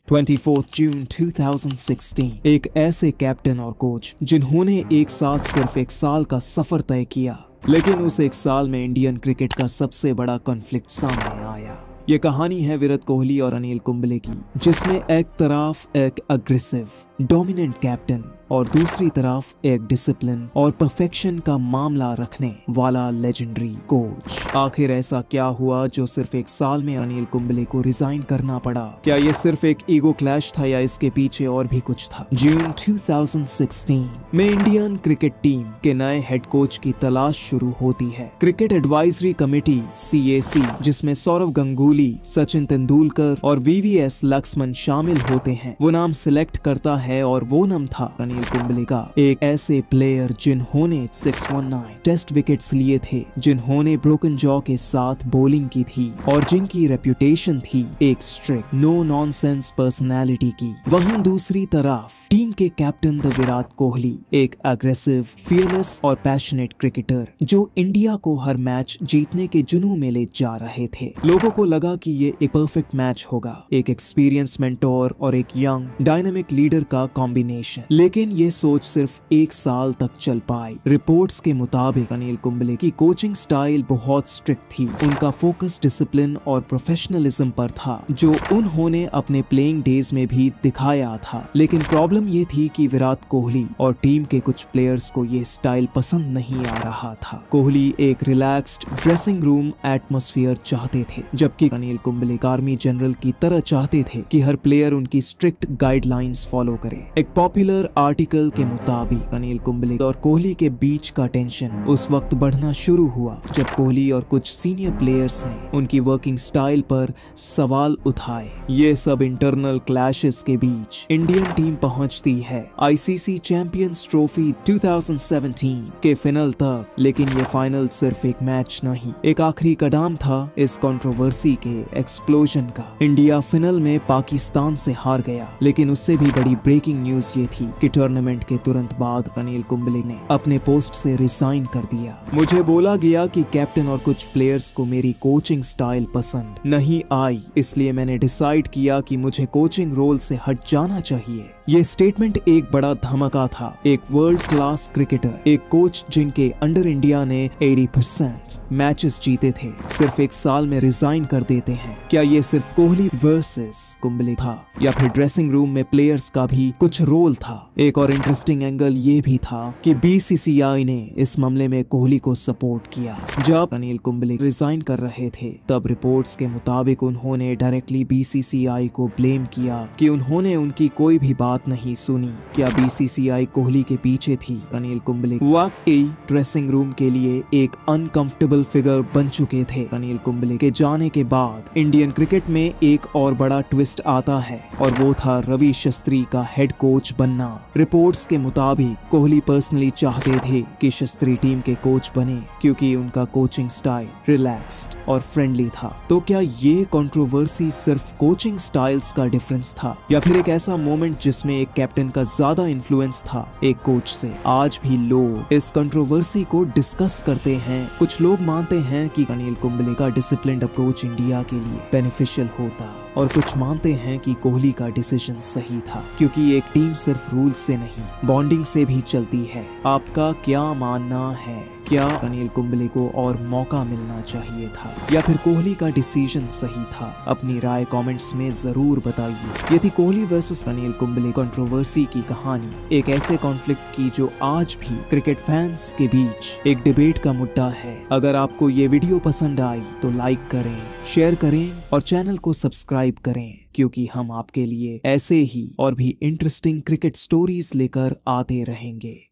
24 जून 2016 एक ऐसे कैप्टन और कोच जिन्होंने एक साथ सिर्फ एक साल का सफर तय किया, लेकिन उस एक साल में इंडियन क्रिकेट का सबसे बड़ा कॉन्फ्लिक्ट सामने आया। ये कहानी है विराट कोहली और अनिल कुंबले की, जिसमें एक तरफ एक अग्रेसिव डोमिनेंट कैप्टन और दूसरी तरफ एक डिसिप्लिन और परफेक्शन का मामला रखने वाला लेजेंडरी कोच। आखिर ऐसा क्या हुआ जो सिर्फ एक साल में अनिल कुंबले को रिजाइन करना पड़ा? क्या ये सिर्फ एक ईगो क्लैश था या इसके पीछे और भी कुछ था? जून 2016 में इंडियन क्रिकेट टीम के नए हेड कोच की तलाश शुरू होती है। क्रिकेट एडवाइजरी कमेटी CAC, जिसमें सौरव गंगुली, सचिन तेंदुलकर और VVS लक्ष्मण शामिल होते हैं, वो नाम सिलेक्ट करता है और वो नाम था अनिल कुंबले का। एक ऐसे प्लेयर जिन्होंने 619 टेस्ट विकेट्स लिए थे, जिन्होंने ब्रोकन जॉ के साथ बॉलिंग की थी और जिनकी रेप्यूटेशन थी एक स्ट्रिक्ट नो नॉनसेंस पर्सनालिटी की। वहीं दूसरी तरफ टीम के कैप्टन द विराट कोहली, एक अग्रेसिव, फियरलेस और पैशनेट क्रिकेटर जो इंडिया को हर मैच जीतने के जुनून में ले जा रहे थे। लोगों को लगा कि ये एक परफेक्ट मैच होगा, एक एक्सपीरियंस मेंटोर और एक यंग डायनामिक लीडर का कॉम्बिनेशन। लेकिन ये सोच सिर्फ एक साल तक चल पाई। रिपोर्ट्स के मुताबिक अनिल कुंबले की कोचिंग स्टाइल बहुत स्ट्रिक्ट थी। उनका फोकस डिसिप्लिन और प्रोफेशनलिज्म पर था, जो उन्होंने अपने प्लेइंग डेज में भी दिखाया था। लेकिन प्रॉब्लम ये थी कि विराट कोहली और टीम के कुछ प्लेयर्स को ये स्टाइल पसंद नहीं आ रहा था। कोहली एक रिलैक्स्ड ड्रेसिंग रूम एटमॉस्फेयर चाहते थे, जबकि अनिल कुंबले आर्मी जनरल की तरह चाहते थे कि हर प्लेयर उनकी स्ट्रिक्ट गाइडलाइंस फॉलो करे। एक पॉपुलर आर्टिकल के मुताबिक अनिल कुंबले और कोहली के बीच का टेंशन उस वक्त बढ़ना शुरू हुआ जब कोहली और कुछ सीनियर प्लेयर्स ने उनकी वर्किंग स्टाइल पर सवाल उठाए। ये सब इंटरनल क्लैशेस के बीच इंडियन टीम पहुंचती है ICC चैंपियंस ट्रॉफी 2017 के फाइनल तक। लेकिन ये फाइनल सिर्फ एक मैच नहीं, एक आखिरी कदम था इस कंट्रोवर्सी के एक्सप्लोजन का। इंडिया फाइनल में पाकिस्तान से हार गया, लेकिन उससे भी बड़ी ब्रेकिंग न्यूज ये थी कि टूर्नामेंट के तुरंत बाद अनिल कुंबले ने अपने पोस्ट से रिजाइन कर दिया। मुझे बोला गया कि कैप्टन और कुछ प्लेयर्स को मेरी कोचिंग स्टाइल पसंद नहीं आई, इसलिए मैंने डिसाइड किया कि मुझे कोचिंग रोल से हट जाना चाहिए। ये स्टेटमेंट एक बड़ा धमाका था। एक वर्ल्ड क्लास क्रिकेटर, एक कोच जिनके अंडर इंडिया ने 80% मैचेस जीते थे, सिर्फ एक साल में रिजाइन कर देते हैं। क्या ये सिर्फ कोहली वर्सेस कुंबले था या फिर ड्रेसिंग रूम में प्लेयर्स का भी कुछ रोल था? एक और इंटरेस्टिंग एंगल ये भी था कि BCCI ने इस मामले में कोहली को सपोर्ट किया। जब अनिल कुंबले रिजाइन कर रहे थे, तब रिपोर्ट्स के मुताबिक उन्होंने डायरेक्टली BCCI को ब्लेम किया कि उन्होंने उनकी कोई भी बात नहीं सुनी। क्या BCCI कोहली के पीछे थी? अनिल कुंबले वाकई ड्रेसिंग रूम के लिए एक अनकंफर्टेबल फिगर बन चुके थे। अनिल कुंबले के जाने के बाद इंडियन क्रिकेट में एक और बड़ा ट्विस्ट आता है, और वो था रवि शास्त्री का हेड कोच बनना। रिपोर्ट्स के मुताबिक कोहली पर्सनली चाहते थे कि शास्त्री टीम के कोच बने, क्योंकि उनका कोचिंग स्टाइल रिलैक्स्ड और फ्रेंडली था। तो क्या ये कंट्रोवर्सी सिर्फ कोचिंग स्टाइल्स का डिफरेंस था, या फिर एक ऐसा मोमेंट जिसमें एक कैप्टन का ज्यादा इन्फ्लुएंस था एक कोच से? आज भी लोग इस कंट्रोवर्सी को डिस्कस करते हैं। कुछ लोग मानते हैं कि अनिल कुंबले का डिसिप्लिन्ड अप्रोच इंडिया के लिए बेनिफिशियल होता, और कुछ मानते हैं कि कोहली का डिसीजन सही था, क्योंकि एक टीम सिर्फ रूल से नहीं बॉन्डिंग से भी चलती है। आपका क्या मानना है? क्या अनिल कुंबले को और मौका मिलना चाहिए था, या फिर कोहली का डिसीजन सही था? अपनी राय कमेंट्स में जरूर बताइए। ये थी कोहली वर्सेस अनिल कुंबले कंट्रोवर्सी की कहानी, एक ऐसे कॉन्फ्लिक्ट की जो आज भी क्रिकेट फैंस के बीच एक डिबेट का मुद्दा है। अगर आपको ये वीडियो पसंद आई तो लाइक करें, शेयर करें और चैनल को सब्सक्राइब करें, क्योंकि हम आपके लिए ऐसे ही और भी इंटरेस्टिंग क्रिकेट स्टोरीज लेकर आते रहेंगे।